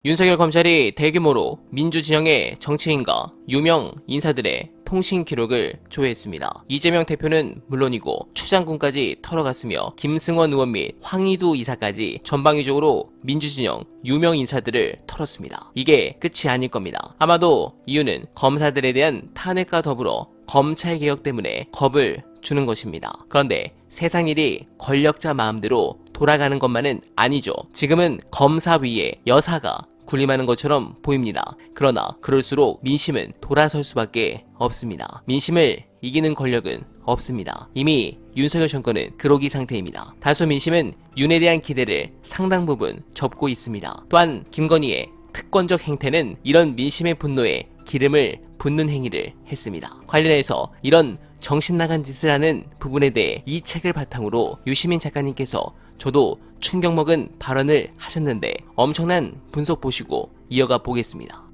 윤석열 검찰이 대규모로 민주진영의 정치인과 유명 인사들의 통신 기록을 조회했습니다. 이재명 대표는 물론이고 추장군까지 털어갔으며 김승원 의원 및 황희두 이사까지 전방위적으로 민주진영 유명 인사들을 털었습니다. 이게 끝이 아닐 겁니다. 아마도 이유는 검사들에 대한 탄핵과 더불어 검찰개혁 때문에 겁을 주는 것입니다. 그런데 세상 일이 권력자 마음대로 돌아가는 것만은 아니죠. 지금은 검사 위에 여사가 군림하는 것처럼 보입니다. 그러나 그럴수록 민심은 돌아설 수밖에 없습니다. 민심을 이기는 권력은 없습니다. 이미 윤석열 정권은 그러기 상태입니다. 다수 민심은 윤에 대한 기대를 상당 부분 접고 있습니다. 또한 김건희의 특권적 행태는 이런 민심의 분노에 기름을 붓는 행위를 했습니다. 관련해서 이런 정신나간 짓을 하는 부분에 대해 이 책을 바탕으로 유시민 작가님께서 저도 충격먹은 발언을 하셨는데 엄청난 분석 보시고 이어가 보겠습니다.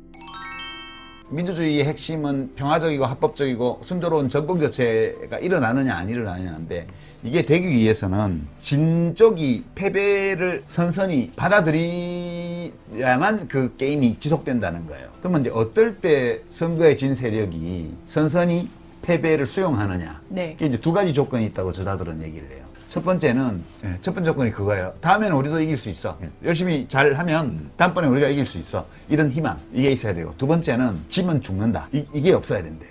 민주주의의 핵심은 평화적이고 합법적이고 순조로운 정권교체가 일어나느냐 안 일어나느냐인데, 이게 되기 위해서는 진 쪽이 패배를 선선히 받아들여야만 그 게임이 지속된다는 거예요. 그러면 이제 어떨 때 선거에 진 세력이 선선히 패배를 수용하느냐. 네. 이게 이제 두 가지 조건이 있다고 저자들은 얘기를 해요. 첫 번째 조건이 그거예요. 다음에는 우리도 이길 수 있어. 열심히 잘하면 다음번에 우리가 이길 수 있어. 이런 희망, 이게 있어야 되고, 두 번째는 지면 죽는다. 이게 없어야 된대요.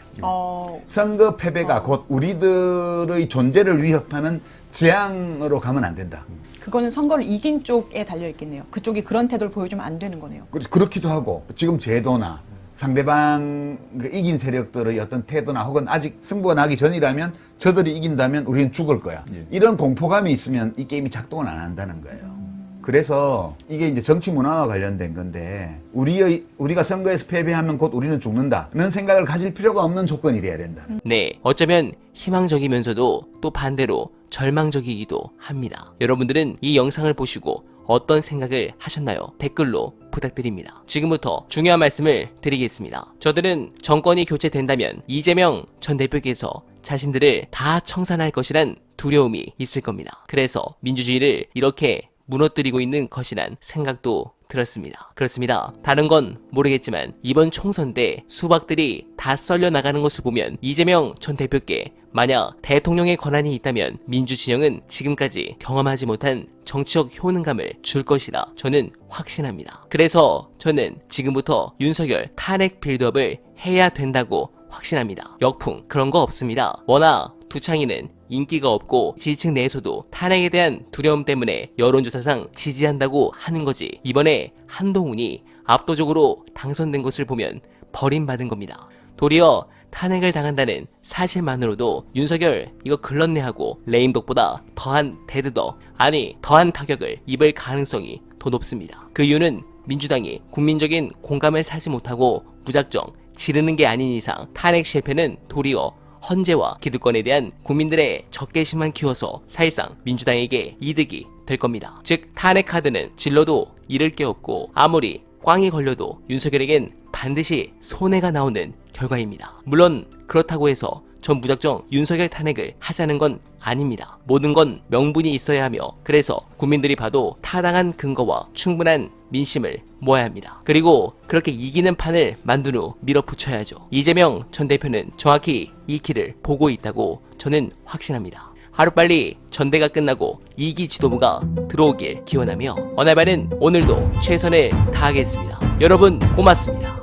선거 패배가 곧 우리들의 존재를 위협하는 재앙으로 가면 안 된다. 그거는 선거를 이긴 쪽에 달려 있겠네요. 그쪽이 그런 태도를 보여주면 안 되는 거네요. 그렇기도 하고, 지금 제도나 상대방 이긴 세력들의 어떤 태도나 혹은 아직 승부가 나기 전이라면 저들이 이긴다면 우리는 죽을 거야. 이런 공포감이 있으면 이 게임이 작동을 안 한다는 거예요. 그래서 이게 이제 정치 문화와 관련된 건데, 우리가 선거에서 패배하면 곧 우리는 죽는다는 생각을 가질 필요가 없는 조건이 돼야 된다. 네, 어쩌면 희망적이면서도 또 반대로 절망적이기도 합니다. 여러분들은 이 영상을 보시고 어떤 생각을 하셨나요? 댓글로 부탁드립니다. 지금부터 중요한 말씀을 드리겠습니다. 저들은 정권이 교체된다면 이재명 전 대표께서 자신들을 다 청산할 것이란 두려움이 있을 겁니다. 그래서 민주주의를 이렇게 무너뜨리고 있는 것이란 생각도 들었습니다. 그렇습니다. 다른 건 모르겠지만 이번 총선 때 수박들이 다 썰려 나가는 것을 보면 이재명 전 대표께 만약 대통령의 권한이 있다면 민주진영은 지금까지 경험하지 못한 정치적 효능감을 줄 것이라 저는 확신합니다. 그래서 저는 지금부터 윤석열 탄핵 빌드업을 해야 된다고 확신합니다. 역풍 그런 거 없습니다. 워낙 두창이는 인기가 없고 지지층 내에서도 탄핵에 대한 두려움 때문에 여론조사상 지지한다고 하는 거지, 이번에 한동훈이 압도적으로 당선된 것을 보면 버림받은 겁니다. 도리어 탄핵을 당한다는 사실만으로도 윤석열 이거 글렀네 하고 레임덕보다 더한 데드덕, 아니 더한 타격을 입을 가능성이 더 높습니다. 그 이유는 민주당이 국민적인 공감을 사지 못하고 무작정 지르는 게 아닌 이상 탄핵 실패는 도리어 헌재와 기득권에 대한 국민들의 적개심만 키워서 사실상 민주당에게 이득이 될 겁니다. 즉 탄핵 카드는 질러도 잃을 게 없고 아무리 꽝이 걸려도 윤석열에겐 반드시 손해가 나오는 결과입니다. 물론 그렇다고 해서 전 무작정 윤석열 탄핵을 하자는 건 아닙니다. 모든 건 명분이 있어야 하며, 그래서 국민들이 봐도 타당한 근거와 충분한 민심을 모아야 합니다. 그리고 그렇게 이기는 판을 만든 후 밀어붙여야죠. 이재명 전 대표는 정확히 이 길을 보고 있다고 저는 확신합니다. 하루빨리 전대가 끝나고 2기 지도부가 들어오길 기원하며, 어날바는 오늘도 최선을 다하겠습니다. 여러분 고맙습니다.